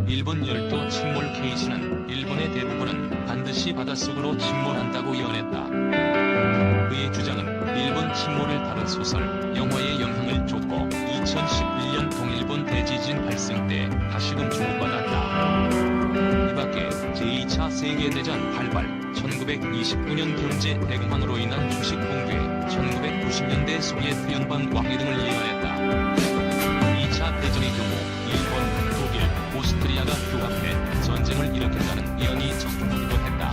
일본 열도 침몰 케이시는 일본의 대부분은 반드시 바닷속으로 침몰한다고 예언했다. 그의 주장은 일본 침몰을 다룬 소설, 영화에 영향을 줬고 2011년 동일본 대지진 발생 때 다시금 주목받았다. 이밖에 제2차 세계대전 발발, 1929년 경제 대공황으로 인한 주식 붕괴, 1990년대 소비에트 연방 와해 등을 예언했다. 2차 대전의 경우 일본, 독일, 오스트리아가 규합해 전쟁을 일으킨다는 예언이 적중하기도 했다.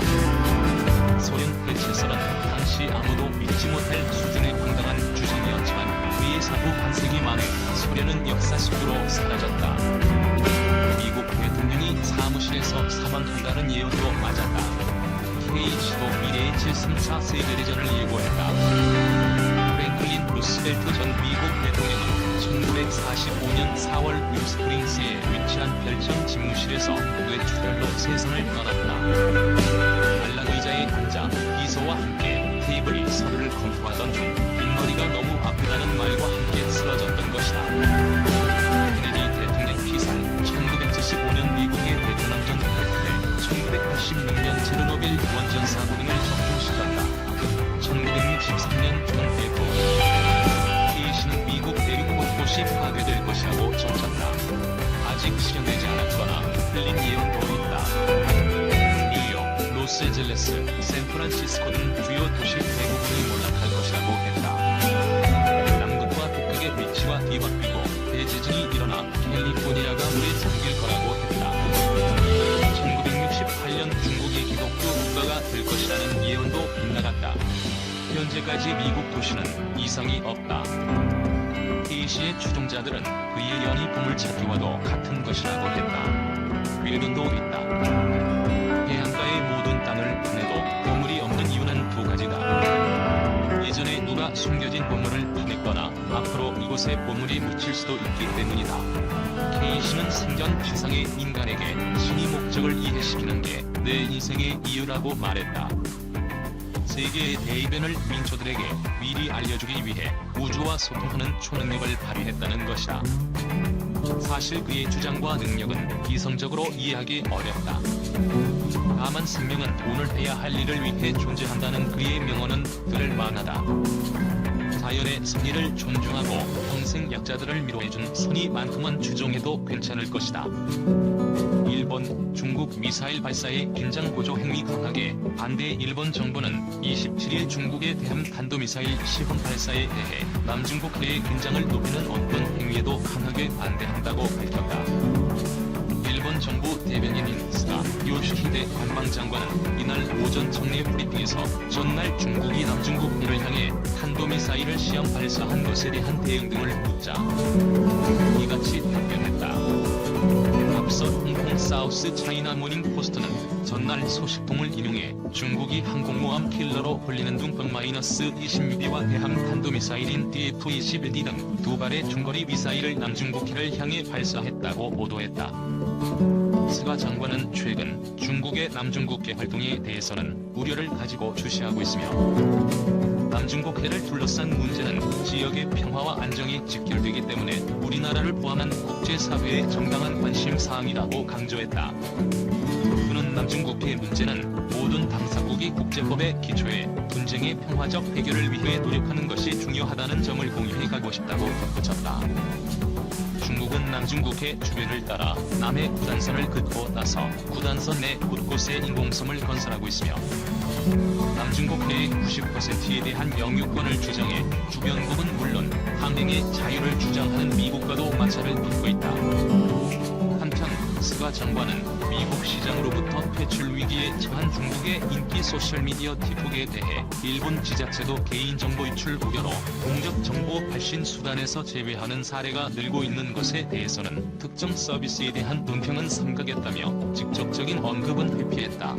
소련 해체설은 당시 아무도 믿지 못할 수준의 황당한 주장이었지만 그의 사후 반세기 만에 소련은 역사 속으로 사라졌다. 미국 대통령이 사무실에서 사망한다는 예언도 맞았다. 케이시도 미래의 제3차 세계대전을 예고했다. 프랭클린 루스벨트 전 미국 대통령은 1945년 4월 뉴스프링스에 위치한 별정 집무실에서 뇌출혈로 세상을 떠났다. 안락 의자에 앉아 비서와 함께 테이블이 서류를 검토하던 중 빈머리가 너무 아프다는 말과 함께 쓰러졌던 것이다. 케네디 대통령 피살, 1975년 미국의 베트남전 패퇴, 1986년 체르노빌 원전 사고 등을 적중시켰다. 1963년 전 대포 케이시는 미국 대륙 곳곳이 파괴될 것이라고 점쳤다. 아직 실현되지 않았거나 틀린 예언도 있다. 뉴욕, 로스앤젤레스, 샌프란시스코 등 주요 도시 대부분이 몰락할 것이라고 했다. 남극과 북극의 위치가 뒤바뀌고 대지진이 일어나 캘리포니아가 물에 잠길 거라고 했다. 1968년 중국이 기독교 국가가 될 것이라는 예언도 빗나갔다. 현재까지 미국 도시는 이상이 없다. 케이시의 추종자들은 그의 예언이 보물찾기와도 같은 것이라고 했다. 궤변도 있다. 해안가의 모든 땅을 파내도 보물이 없는 이유는 두 가지다. 예전에 누가 숨겨진 보물을 파냈거나 앞으로 이곳에 보물이 묻힐 수도 있기 때문이다. 케이시는 생전 지상의 인간에게 신의 목적을 이해시키는 게 내 인생의 이유라고 말했다. 세계의 대이변을 민초들에게 미리 알려주기 위해 우주와 소통하는 초능력을 발휘했다는 것이다. 사실 그의 주장과 능력은 이성적으로 이해하기 어렵다. 다만 생명은 오늘 해야 할 일을 위해 존재한다는 그의 명언은 들을 만하다. 자연의 선의를 존중하고 평생 약자들을 위로해준 선의만큼은 추종해도 괜찮을 것이다. 일본, 중국 미사일 발사에 긴장 고조 행위 강하게 반대. 일본 정부는 27일 중국의 대함 탄도미사일 시험 발사에 대해 남중국해의 긴장을 높이는 어떤 행위에도 강하게 반대한다고 밝혔다. 일본 정부 대변인인 스가 요시히데 관방장관은 이날 오전 청내 브리핑에서 전날 중국이 남중국해를 향해 탄도미사일을 시험 발사한 것에 대한 대응 등을 묻자 이같이 답변했다. 앞서 홍콩 사우스 차이나 모닝 포스트는 전날 소식통을 인용해 중국이 항공모함 킬러로 불리는 둥펑-26B와 대함 탄도미사일인 DF-21D 등 두 발의 중거리 미사일을 남중국해를 향해 발사했다고 보도했다. 스가 장관은 최근 중국의 남중국해 활동에 대해서는 우려를 가지고 주시하고 있으며 남중국해를 둘러싼 문제는 지역의 평화와 안정이 직결되기 때문에 우리나라를 포함한 국제사회의 정당한 관심사항이라고 강조했다. 그는 남중국해 문제는 모든 당사국이 국제법에 기초해 분쟁의 평화적 해결을 위해 노력하는 것이 중요하다는 점을 공유해가고 싶다고 덧붙였다. 중국은 남중국해 주변을 따라 남해 구단선을 긋고 나서 구단선 내 곳곳에 인공섬을 건설하고 있으며 남중국해의 90%에 대한 영유권을 주장해 주변국은 물론 항행의 자유를 주장하는 미국과도 마찰을 빚고 있다. 한편 스가 장관은 미국 시장으로부터 퇴출 위기에 처한 중국의 인기 소셜미디어 틱톡에 대해 일본 지자체도 개인정보 유출 우려로 공적 정보 발신 수단에서 제외하는 사례가 늘고 있는 것에 대해서는 특정 서비스에 대한 논평은 삼가겠다며 직접적인 언급은 회피했다.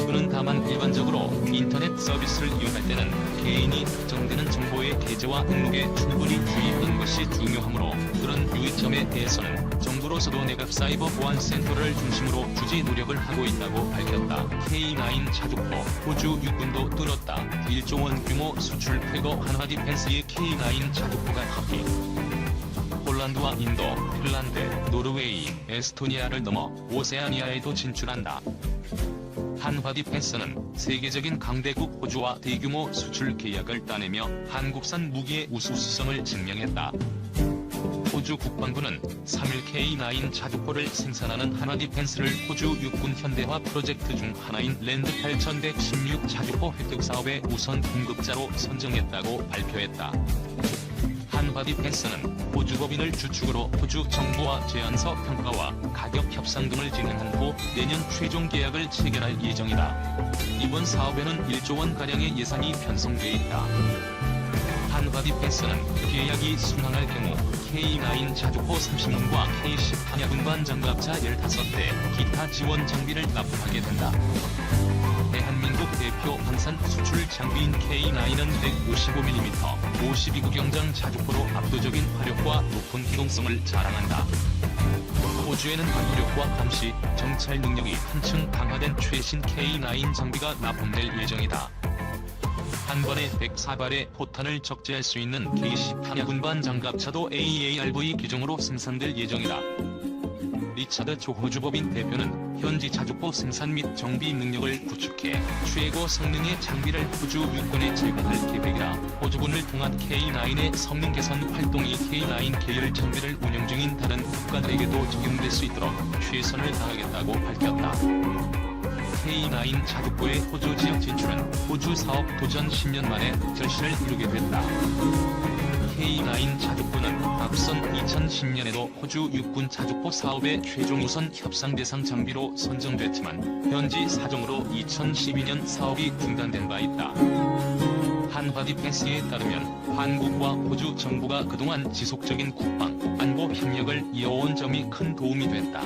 그는 다만 일반적으로 인터넷 서비스를 이용할 때는 개인이 특정되는 정보의 게재와 등록에 충분히 주의하는 것이 중요하므로 그런 유의점에 대해서는 정부로서도 내각 사이버 보안센터를 중심으로 주지 노력을 하고 있다고 밝혔다. K9 자주포, 호주 육군도 뚫었다. 1조 원 규모 수출 쾌거 한화 디펜스의 K9 자주포가 합의. 혼란 폴란드와 인도, 핀란드, 노르웨이, 에스토니아를 넘어 오세아니아에도 진출한다. 한화 디펜스는 세계적인 강대국 호주와 대규모 수출 계약을 따내며 한국산 무기의 우수성을 증명했다. 호주 국방부는 3일 K9 자주포를 생산하는 한화 디펜스를 호주 육군 현대화 프로젝트 중 하나인 랜드 8116 자주포 획득 사업의 우선 공급자로 선정했다고 발표했다. 한화 디펜스는 호주 법인을 주축으로 호주 정부와 제안서 평가와 가격 협상 등을 진행한 후 내년 최종 계약을 체결할 예정이다. 이번 사업에는 1조 원가량의 예산이 편성돼 있다. 한화 디펜스는 계약이 순항할 경우 K9 자주포 30문과 K10 한야군반 장갑차 15대, 기타 지원 장비를 납품하게 된다. 대한민국 대표 방산 수출 장비인 K9은 155mm, 52구경장 자주포로 압도적인 화력과 높은 기동성을 자랑한다. 호주에는 방위력과 감시, 정찰 능력이 한층 강화된 최신 K9 장비가 납품될 예정이다. 한 번에 104발의 포탄을 적재할 수 있는 K10 한야군반 장갑차도 AARV 규정으로 생산될 예정이다. 리차드 조 호주법인 대표는 현지 자주포 생산 및 정비 능력을 구축해 최고 성능의 장비를 호주 육군에 제공할 계획이라 호주군을 통한 K9의 성능 개선 활동이 K9 계열 장비를 운영 중인 다른 국가들에게도 적용될 수 있도록 최선을 다하겠다고 밝혔다. K9 자주포의 호주 지역 진출은 호주 사업 도전 10년 만에 결실을 이루게 됐다. K9 자주포는 앞선 2010년에도 호주 육군 자주포 사업의 최종 우선 협상 대상 장비로 선정됐지만 현지 사정으로 2012년 사업이 중단된 바 있다. 한화 디펜스에 따르면 한국과 호주 정부가 그동안 지속적인 국방, 안보 협력을 이어온 점이 큰 도움이 됐다.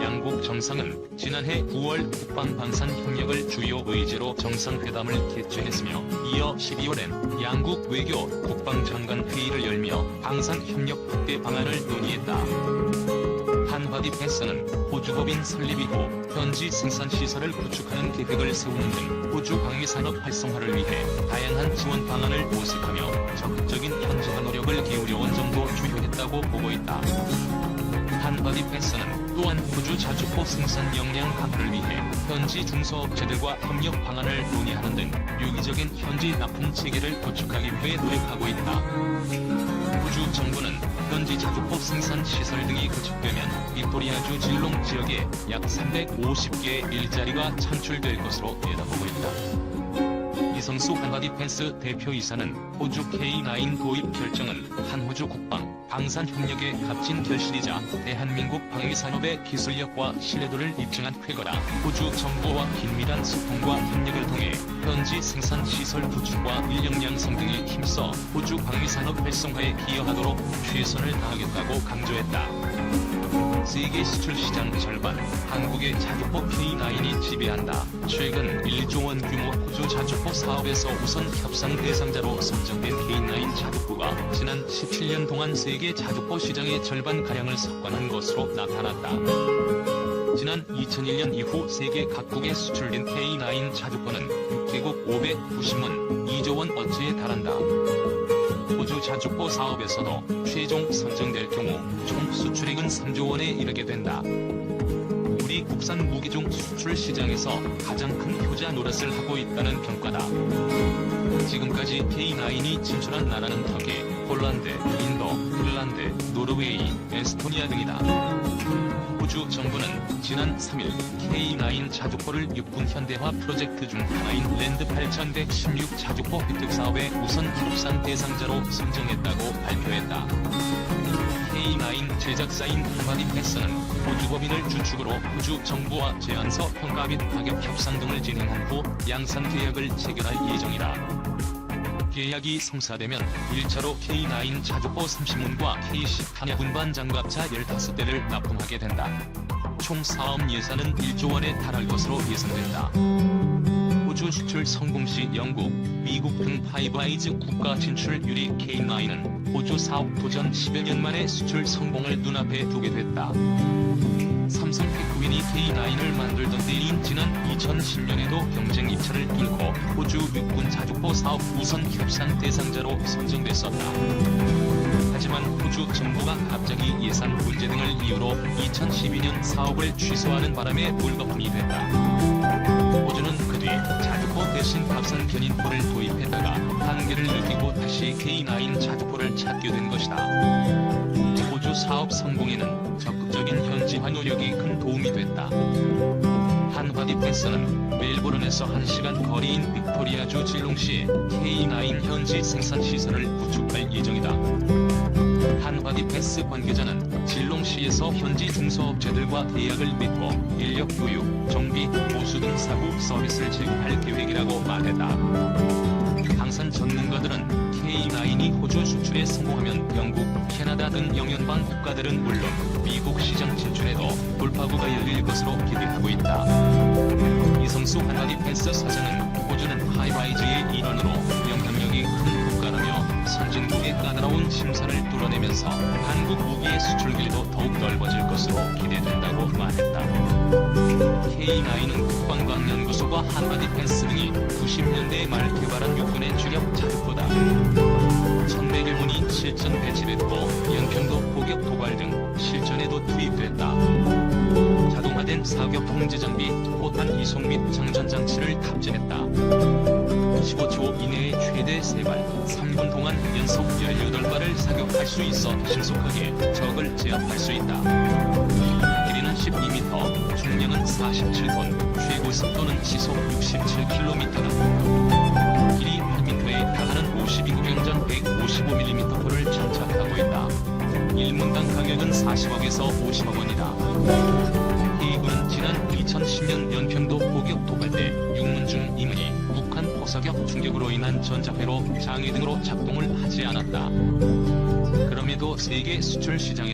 양국 정상은 지난해 9월 국방방산 협력을 주요 의제로 정상회담을 개최했으며 이어 12월엔 양국 외교 국방장관 회의를 열며 방산협력 확대 방안을 논의했다. 한화 디펜스는 호주법인 설립 이후 현지 생산시설을 구축하는 계획을 세우는 등 호주 방위산업 활성화를 위해 다양한 지원 방안을 모색하며 적극적인 현지화 노력을 기울여온 점도 주요했다고 보고 있다. 한화 디펜스는 또한 호주 자주포 생산 역량 강화를 위해 현지 중소업체들과 협력 방안을 논의하는 등 유기적인 현지 납품 체계를 구축하기 위해 노력하고 있다. 호주 정부는 현지 자주포 생산 시설 등이 구축되면 빅토리아주 질롱 지역에 약 350개의 일자리가 창출될 것으로 내다보고 있다. 이성수 한화 디펜스 대표이사는 호주 K9 도입 결정은 한호주 국방, 방산 협력의 값진 결실이자 대한민국 방위산업의 기술력과 신뢰도를 입증한 쾌거라 호주 정부와 긴밀한 소통과 협력을 통해 현지 생산 시설 구축과 인력 양성 등에 힘써 호주 방위산업 활성화에 기여하도록 최선을 다하겠다고 강조했다. 세계 수출 시장 절반, 한국의 자주포 K9이 지배한다. 최근 1조 원 규모 호주 자주포 사업에서 우선 협상 대상자로 선정된 K9 자주포가 지난 17년 동안 세계 자주포 시장의 절반가량을 석권한 것으로 나타났다. 지난 2001년 이후 세계 각국에 수출된 K9 자주포는 6개국 590문, 2조 원 어치에 달한다. 호주 자주포 사업에서도 최종 선정될 경우 총 수출액은 3조 원에 이르게 된다. 우리 국산 무기종 수출 시장에서 가장 큰 효자 노릇을 하고 있다는 평가다. 지금까지 K9이 진출한 나라는 터키, 폴란드, 인도, 핀란드, 노르웨이, 에스토니아 등이다. 호주 정부는 지난 3일 K9 자주포를 육군 현대화 프로젝트 중 하나인 랜드 8116 자주포 획득 사업의 우선 협상 대상자로 선정했다고 발표했다. K9 제작사인 한화 디펜스는 호주 법인을 주축으로 호주 정부와 제안서 평가 및 가격 협상 등을 진행한 후 양산 계약을 체결할 예정이다. 계약이 성사되면 1차로 K9 자주포 30문과 K10 한야군반 장갑차 15대를 납품하게 된다. 총 사업 예산은 1조 원에 달할 것으로 예상된다. 호주 수출 성공 시 영국, 미국 등 파이브아이즈 국가 진출률이 K9은 호주 사업 도전 10여 년 만에 수출 성공을 눈앞에 두게 됐다. 삼성 테크윈이 K9을 만들던 때인 지난 2010년에도 경쟁 입찰을 뚫고 호주 육군 자주포 사업 우선 협상 대상자로 선정됐었다. 하지만 호주 정부가 갑자기 예산 문제 등을 이유로 2012년 사업을 취소하는 바람에 물거품이 됐다. 호주는 그 뒤 자주포 대신 값싼 견인포를 도입했다가 한계를 느끼고 다시 K9 자주포를 찾게 된 것이다. 호주 사업 성공에는 적극적인 현지화 노력이 큰 도움이 됐다. 한화디 패스는 멜버른에서 1시간 거리인 빅토리아주 질롱시에 K9 현지 생산 시설을 구축할 예정이다. 한화디 패스 관계자는 질롱시에서 현지 중소업체들과 계약을 맺고 인력 교육, 정비, 보수 등 사후 서비스를 제공할 계획이라고 말했다. 방산 전문가들은 K9이 호주 수출에 성공하면 영국, 캐나다 등 영연방 국가들은 물론 미국 시장 진출에도 돌파구가 열릴 것으로 기대하고 있다. 이성수 한화디 패스 사장은 호주는 하이라이즈의 일원으로 영향력이 큰 국가라며 선진국의 까다로운 심사를 뚫어내면서 한국 무기의 수출 길도 더욱 넓어질 것으로 기대된다고 말했다. K9은 국방과학연구소와 한화디 패스 등이 90년대 말 개발한 육군의 주력 자주포다. 1100문이 실전 배치됐고 연평도 포격 도발 등 실전에도 투입됐다. 자동화된 사격 통제 장비, 포탄 이송 및 장전 장치를 탑재했다. 15초 이내에 최대 3발, 3분 동안 연속 18발을 사격할 수 있어 신속하게 적을 제압할 수 있다. 길이는 12m, 중량은 47톤, 최고 속도는 시속 67km다. 길이 8m에 달하는 52구경전 155mm 포를 장착하고 있다. 1문당 가격은 40억에서 50억 원이다. K군은 지난 2010년 연평도 포격 도발 때 6문 중 2문이 북한 포사격 충격으로 인한 전자회로 장애 등으로 작동을 하지 않았다. 그럼에도 세계 수출 시장에